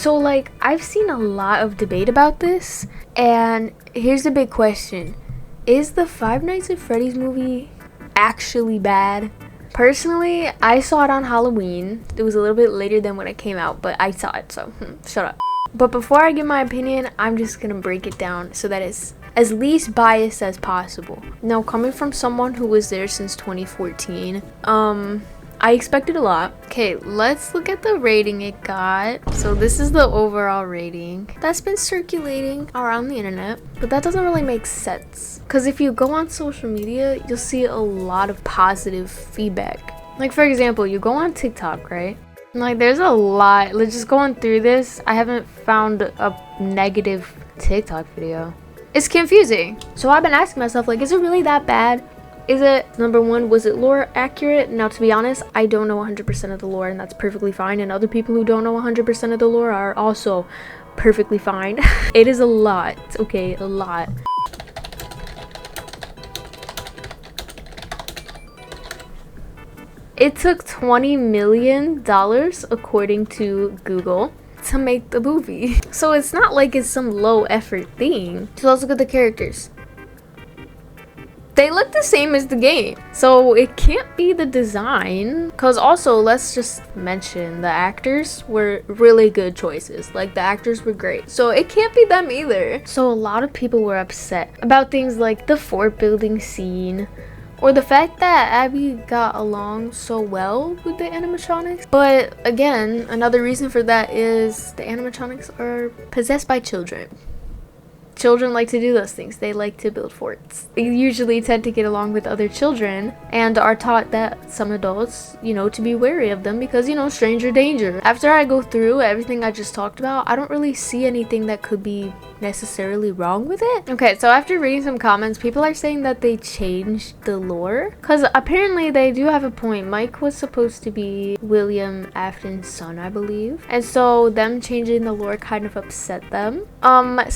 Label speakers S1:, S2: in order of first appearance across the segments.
S1: So like, I've seen a lot of debate about this, and here's the big question. Is the Five Nights at Freddy's movie actually bad? Personally, I saw it on Halloween. It was a little bit later than when it came out, but I saw it, so shut up. But before I give my opinion, I'm just gonna break it down so that it's as least biased as possible. Now, coming from someone who was there since 2014, I expected a lot. Okay, let's look at the rating it got. So this is the overall rating that's been circulating around the internet, but that doesn't really make sense. Because if you go on social media, you'll see a lot of positive feedback. Like, for example, you go on TikTok, right? Like, there's a lot. Like, just going through this, I haven't found a negative TikTok video. It's confusing. So I've been asking myself, like, is it really that bad? Is it, number one, was it lore accurate? Now, to be honest, I don't know 100% of the lore, and that's perfectly fine. And other people who don't know 100% of the lore are also perfectly fine. It is a lot, okay? A lot. It took $20 million, according to Google, to make the movie. So it's not like it's some low effort thing. So let's look at the characters. They look the same as the game, so it can't be the design. Because also, let's just mention the actors were really good choices. Like, the actors were great, so it can't be them either. So a lot of people were upset about things like the fort building scene, or the fact that Abby got along so well with the animatronics. But again, another reason for that is the animatronics are possessed by children. Children like to do those things. They like to build forts. They usually tend to get along with other children and are taught that some adults, you know, to be wary of them because, you know, stranger danger. After I go through everything I just talked about, I don't really see anything that could be necessarily wrong with it. Okay, so after reading some comments, people are saying that they changed the lore because apparently they do have a point. Mike was supposed to be William Afton's son, I believe, and so them changing the lore kind of upset them.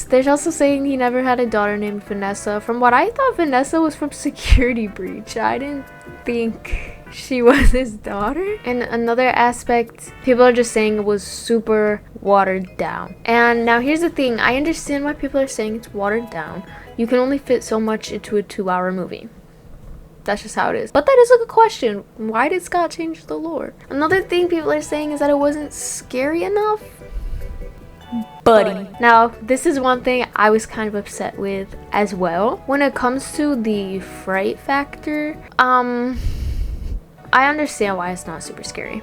S1: There's also saying he never had a daughter named Vanessa. From what I thought, Vanessa was from Security Breach. I didn't think she was his daughter. And another aspect, people are just saying it was super watered down. And now here's the thing, I understand why people are saying it's watered down. You can only fit so much into a 2-hour movie. That's just how it is. But that is a good question. Why did Scott change the lore? Another thing people are saying is that it wasn't scary enough. Buddy. Now, this is one thing I was kind of upset with as well. When it comes to the fright factor, I understand why it's not super scary.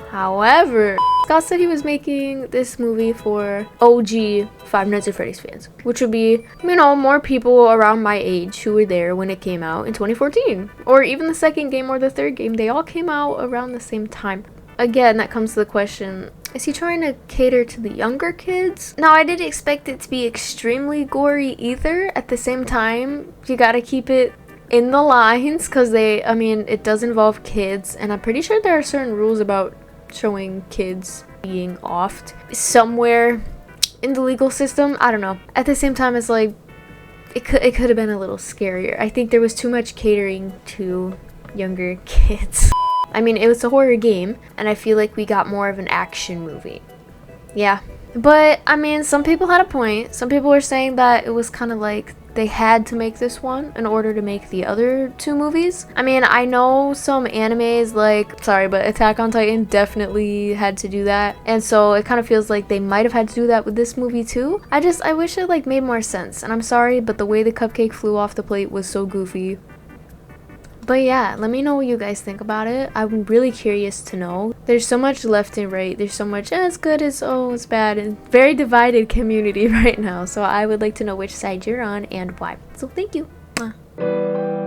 S1: However, Scott said he was making this movie for OG Five Nights at Freddy's fans, which would be, you know, more people around my age who were there when it came out in 2014. Or even the second game or the third game, they all came out around the same time. Again, that comes to the question, is he trying to cater to the younger kids? Now, I didn't expect it to be extremely gory either. At the same time, you gotta keep it in the lines because it does involve kids, and I'm pretty sure there are certain rules about showing kids being offed somewhere in the legal system. I don't know. At the same time, it's like it could have been a little scarier. I think there was too much catering to younger kids. I mean, it was a horror game, and I feel like we got more of an action movie. Yeah. But, I mean, some people had a point. Some people were saying that it was kind of like they had to make this one in order to make the other two movies. I mean, I know some animes but Attack on Titan definitely had to do that. And so it kind of feels like they might have had to do that with this movie too. I wish it made more sense. And I'm sorry, but the way the cupcake flew off the plate was so goofy. But yeah, let me know what you guys think about it. I'm really curious to know. There's so much left and right. There's so much, it's good, it's bad. And very divided community right now. So I would like to know which side you're on and why. So thank you. Mwah.